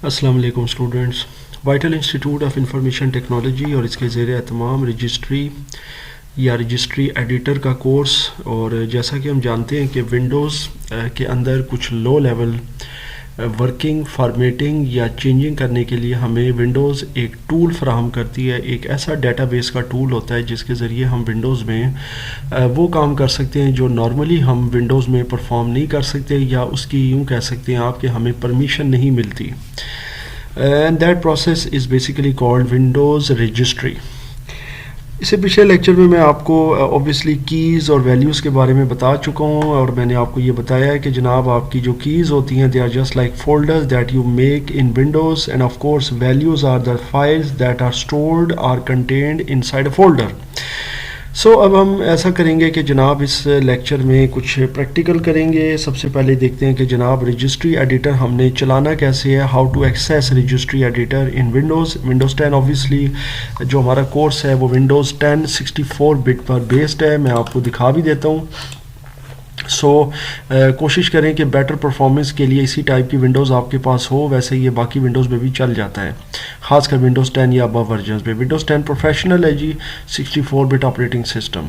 السلام علیکم students. Vital institute of information technology اور اس کے زیر اہتمام رجسٹری یا رجسٹری ایڈیٹر کا کورس. اور جیسا کہ ہم جانتے ہیں کہ ونڈوز کے اندر کچھ لو لیول ورکنگ فارمیٹنگ یا چینجنگ کرنے کے لیے ہمیں ونڈوز ایک ٹول فراہم کرتی ہے. ایک ایسا ڈیٹا بیس کا ٹول ہوتا ہے جس کے ذریعے ہم ونڈوز میں وہ کام کر سکتے ہیں جو نارملی ہم ونڈوز میں پرفارم نہیں کر سکتے, یا اس کی یوں کہہ سکتے ہیں آپ کہ ہمیں پرمیشن نہیں ملتی. And that process is basically called Windows registry. اس سے پچھلے لیکچر میں میں آپ کو اوبیسلی کیز اور ویلیوز کے بارے میں بتا چکا ہوں, اور میں نے آپ کو یہ بتایا ہے کہ جناب آپ کی جو کیز ہوتی ہیں they are just like folders that you make in Windows, and of course values are the files that are stored or contained inside a folder. So اب ہم ایسا کریں گے کہ جناب اس لیکچر میں کچھ پریکٹیکل کریں گے. سب سے پہلے دیکھتے ہیں کہ جناب رجسٹری ایڈیٹر ہم نے چلانا کیسے ہے, how to access registry editor in windows 10 obviously جو ہمارا کورس ہے وہ ونڈوز 10 64 بٹ پر بیسڈ ہے. میں آپ کو دکھا بھی دیتا ہوں. سو کوشش کریں کہ بیٹر پرفارمنس کے لیے اسی ٹائپ کی ونڈوز آپ کے پاس ہو. ویسے یہ باقی ونڈوز میں بھی چل جاتا ہے, خاص کر ونڈوز 10 یا ابو ورژنز پہ. ونڈوز 10 پروفیشنل ہے جی, 64 بٹ آپریٹنگ سسٹم.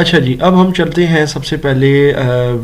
اچھا جی, اب ہم چلتے ہیں سب سے پہلے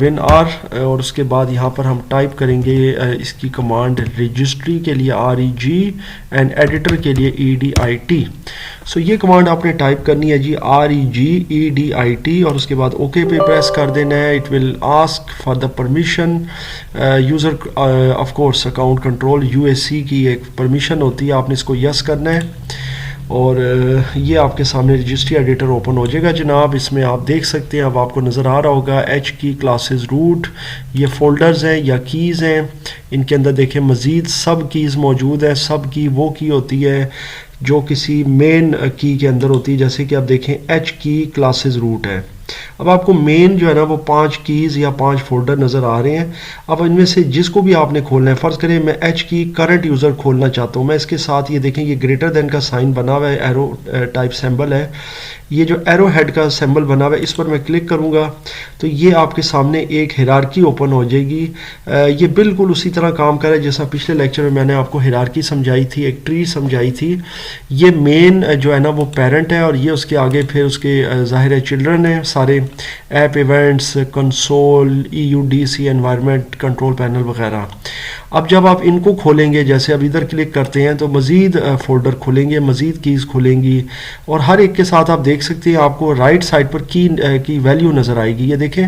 ون آر, اور اس کے بعد یہاں پر ہم ٹائپ کریں گے اس کی کمانڈ رجسٹری کے لیے REG اینڈ ایڈیٹر کے لیے EDIT. سو یہ کمانڈ آپ نے ٹائپ کرنی ہے جی, REG EDIT, اور اس کے بعد اوکے پہ پریس کر دینا ہے. It will ask for the permission user of course account control UAC کی ایک پرمیشن ہوتی ہے, آپ نے اس کو یس کرنا ہے. اور یہ آپ کے سامنے رجسٹری ایڈیٹر اوپن ہو جائے گا جناب. اس میں آپ دیکھ سکتے ہیں, اب آپ کو نظر آ رہا ہوگا ایچ کی کلاسز روٹ, یہ فولڈرز ہیں یا کیز ہیں. ان کے اندر دیکھیں مزید سب کیز موجود ہے. سب کی وہ کی ہوتی ہے جو کسی مین کی کے اندر ہوتی ہے, جیسے کہ آپ دیکھیں ایچ کی کلاسز روٹ ہے. اب آپ کو مین جو ہے نا وہ 5 کیز یا 5 فولڈر نظر آ رہے ہیں. اب ان میں سے جس کو بھی آپ نے کھولنا ہے, فرض کریں میں ایچ کی کرنٹ یوزر کھولنا چاہتا ہوں, میں اس کے ساتھ یہ دیکھیں یہ گریٹر دین کا سائن بنا ہوا ہے, ایرو ٹائپ سمبل ہے, یہ جو ایرو ہیڈ کا سمبل بنا ہوا ہے اس پر میں کلک کروں گا تو یہ آپ کے سامنے ایک ہیرارکی اوپن ہو جائے گی. یہ بالکل اسی طرح کام کرے جیسا پچھلے لیکچر میں نے آپ کو ہیرارکی سمجھائی تھی, ایک ٹری سمجھائی تھی. یہ مین جو ہے نا وہ پیرنٹ ہے, اور یہ اس کے آگے پھر اس کے ظاہر ہے چلڈرن ہیں سارے, app events console EUDC environment control panel وغیرہ. اب جب آپ ان کو کھولیں گے, جیسے اب ادھر کلک کرتے ہیں تو مزید فولڈر کھلیں گے, مزید کیز کھلیں گی, اور ہر ایک کے ساتھ آپ دیکھ سکتے ہیں آپ کو رائٹ سائڈ پر کی ویلیو نظر آئے گی. یہ دیکھیں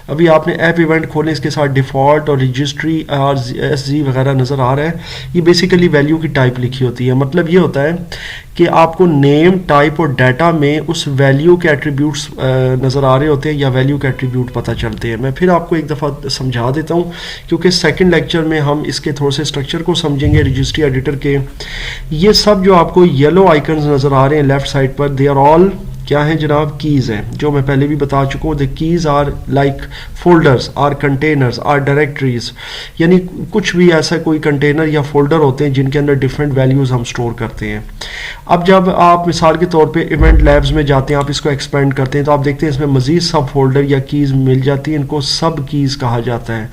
ابھی آپ نے ایپ ایونٹ کھولے, اس کے ساتھ ڈیفالٹ اور رجسٹری RSG وغیرہ نظر آ رہا ہے. یہ بیسیکلی ویلیو کی ٹائپ لکھی ہوتی ہے. مطلب یہ ہوتا ہے کہ آپ کو نیم ٹائپ اور ڈیٹا میں اس ویلیو کے ایٹریبیوٹس نظر آ رہے ہوتے ہیں یا ویلیو کے ایٹریبیوٹ پتہ چلتے ہیں. میں پھر آپ کو ایک دفعہ سمجھا دیتا ہوں, کیونکہ سیکنڈ لیکچر میں ہم اس کے تھوڑے سے اسٹرکچر کو سمجھیں گے رجسٹری ایڈیٹر کے. یہ سب جو آپ کو یلو آئیکنز نظر آ رہے ہیں لیفٹ سائڈ پر, دے آر آل کیا ہیں جناب, کیز ہیں, جو میں پہلے بھی بتا چکا ہوں. The keys are like folders, or containers, or directories, یعنی کچھ بھی ایسا کوئی کنٹینر یا فولڈر ہوتے ہیں جن کے اندر ڈفرینٹ ویلیوز ہم سٹور کرتے ہیں. اب جب آپ مثال کے طور پہ ایونٹ لیبز میں جاتے ہیں, آپ اس کو ایکسپینڈ کرتے ہیں تو آپ دیکھتے ہیں اس میں مزید سب فولڈر یا کیز مل جاتی ہیں. ان کو سب کیز کہا جاتا ہے.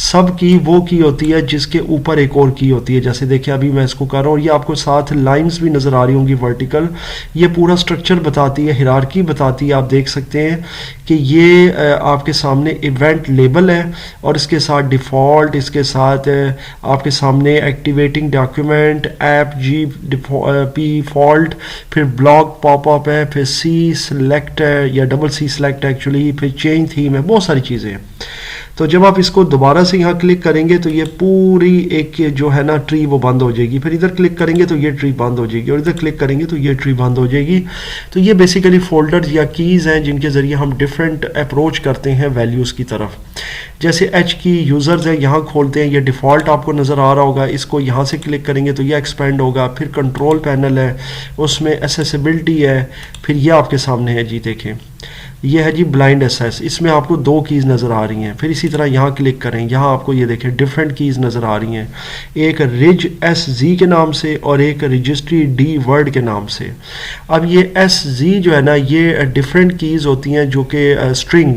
سب کی وہ کی ہوتی ہے جس کے اوپر ایک اور کی ہوتی ہے. جیسے دیکھیں ابھی میں اس کو کر رہا ہوں, یہ آپ کو ساتھ لائنز بھی نظر آ رہی ہوں گی ورٹیکل. یہ پورا اسٹرکچر بتاتی ہے, ہیرارکی بتاتی ہے. آپ دیکھ سکتے ہیں کہ یہ آپ کے سامنے ایونٹ لیبل ہے, اور اس کے ساتھ ڈیفالٹ, اس کے ساتھ آپ کے سامنے ایکٹیویٹنگ ڈاکیومنٹ, ایپ جی پی فالٹ, پھر بلاک پاپ اپ ہے, پھر C سلیکٹ ہے یا ڈبل C سلیکٹ ایکچولی, پھر چینج تھیم ہے, بہت ساری چیزیں ہیں. تو جب آپ اس کو دوبارہ سے یہاں کلک کریں گے تو یہ پوری ایک جو ہے نا ٹری وہ بند ہو جائے گی. پھر ادھر کلک کریں گے تو یہ ٹری بند ہو جائے گی, اور ادھر کلک کریں گے تو یہ ٹری بند ہو جائے گی. تو یہ بیسیکلی فولڈرز یا کیز ہیں جن کے ذریعے ہم ڈفرینٹ اپروچ کرتے ہیں ویلیوز کی طرف. جیسے ایچ کی یوزرز ہیں, یہاں کھولتے ہیں, یہ ڈیفالٹ آپ کو نظر آ رہا ہوگا. اس کو یہاں سے کلک کریں گے تو یہ ایکسپینڈ ہوگا. پھر کنٹرول پینل ہے, اس میں ایسیسیبلٹی ہے. پھر یہ آپ کے سامنے ہے جی, دیکھیں یہ ہے جی بلائنڈ ایسیس, اس میں آپ کو 2 کیز نظر آ رہی ہیں. پھر اسی طرح یہاں کلک کریں, یہاں آپ کو یہ دیکھیں ڈفرینٹ کیز نظر آ رہی ہیں, ایک رج SZ کے نام سے اور ایک رجسٹری D ورڈ کے نام سے. اب یہ SZ جو ہے نا یہ ڈفرینٹ کیز ہوتی ہیں جو کہ اسٹرنگ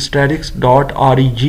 static.reg,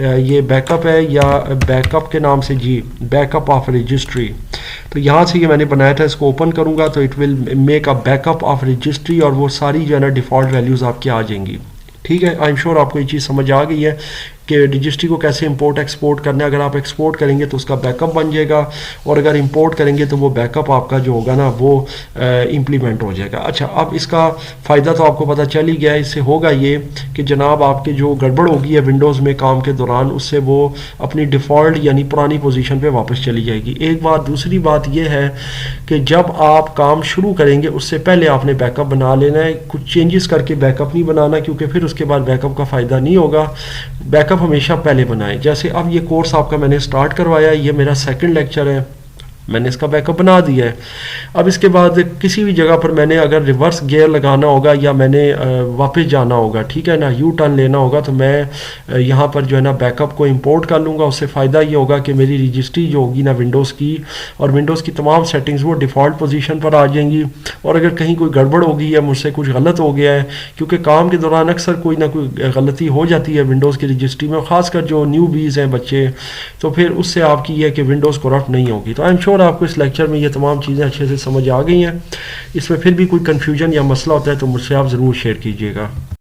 یہ بیک اپ ہے یا بیک اپ کے نام سے، جی بیک اپ آف رجسٹری. تو یہاں سے یہ میں نے بنایا تھا، اس کو اوپن کروں گا تو it will make a back up of registry, اور وہ ساری جو ہے نا ڈیفالٹ ویلیوز آپ کی آ جائیں گی. ٹھیک ہے، آئی ایم شیور آپ کو یہ چیز سمجھ آ گئی ہے کہ رجسٹری کو کیسے امپورٹ ایکسپورٹ کرنا ہے. اگر آپ ایکسپورٹ کریں گے تو اس کا بیک اپ بن جائے گا، اور اگر امپورٹ کریں گے تو وہ بیک اپ آپ کا جو ہوگا نا وہ امپلیمنٹ ہو جائے گا. اچھا، اب اس کا فائدہ تو آپ کو پتہ چل ہی گیا ہے. اس سے ہوگا یہ کہ جناب آپ کے جو گڑبڑ ہوگی ہے ونڈوز میں کام کے دوران، اس سے وہ اپنی ڈیفالٹ یعنی پرانی پوزیشن پہ واپس چلی جائے گی. ایک بات. دوسری بات یہ ہے کہ جب آپ کام شروع کریں گے اس سے پہلے آپ نے بیک اپ بنا لینا ہے. کچھ چینجز کر کے بیک اپ نہیں بنانا، کیونکہ پھر اس کے بعد بیک اپ کا فائدہ نہیں ہوگا. بیک اپ ہمیشہ پہلے بنائیں. جیسے اب یہ کورس آپ کا میں نے سٹارٹ کروایا، یہ میرا سیکنڈ لیکچر ہے، میں نے اس کا بیک اپ بنا دیا ہے. اب اس کے بعد کسی بھی جگہ پر میں نے اگر ریورس گیئر لگانا ہوگا یا میں نے واپس جانا ہوگا، ٹھیک ہے نا، یو ٹرن لینا ہوگا، تو میں یہاں پر جو ہے نا بیک اپ کو امپورٹ کر لوں گا. اس سے فائدہ یہ ہوگا کہ میری رجسٹری جو ہوگی نا ونڈوز کی، اور ونڈوز کی تمام سیٹنگز وہ ڈیفالٹ پوزیشن پر آ جائیں گی. اور اگر کہیں کوئی گڑبڑ ہوگی یا مجھ سے کچھ غلط ہو گیا ہے، کیونکہ کام کے دوران اکثر کوئی نہ کوئی غلطی ہو جاتی ہے ونڈوز کی رجسٹری میں، خاص کر جو نیو بیز ہیں بچے، تو پھر اس سے آپ کی یہ ہے کہ ونڈوز کرپٹ نہیں ہوگی. تو آئی ایم شیور آپ کو اس لیکچر میں یہ تمام چیزیں اچھے سے سمجھ آ گئی ہیں. اس میں پھر بھی کوئی کنفیوژن یا مسئلہ ہوتا ہے تو مجھ سے آپ ضرور شیئر کیجیے گا.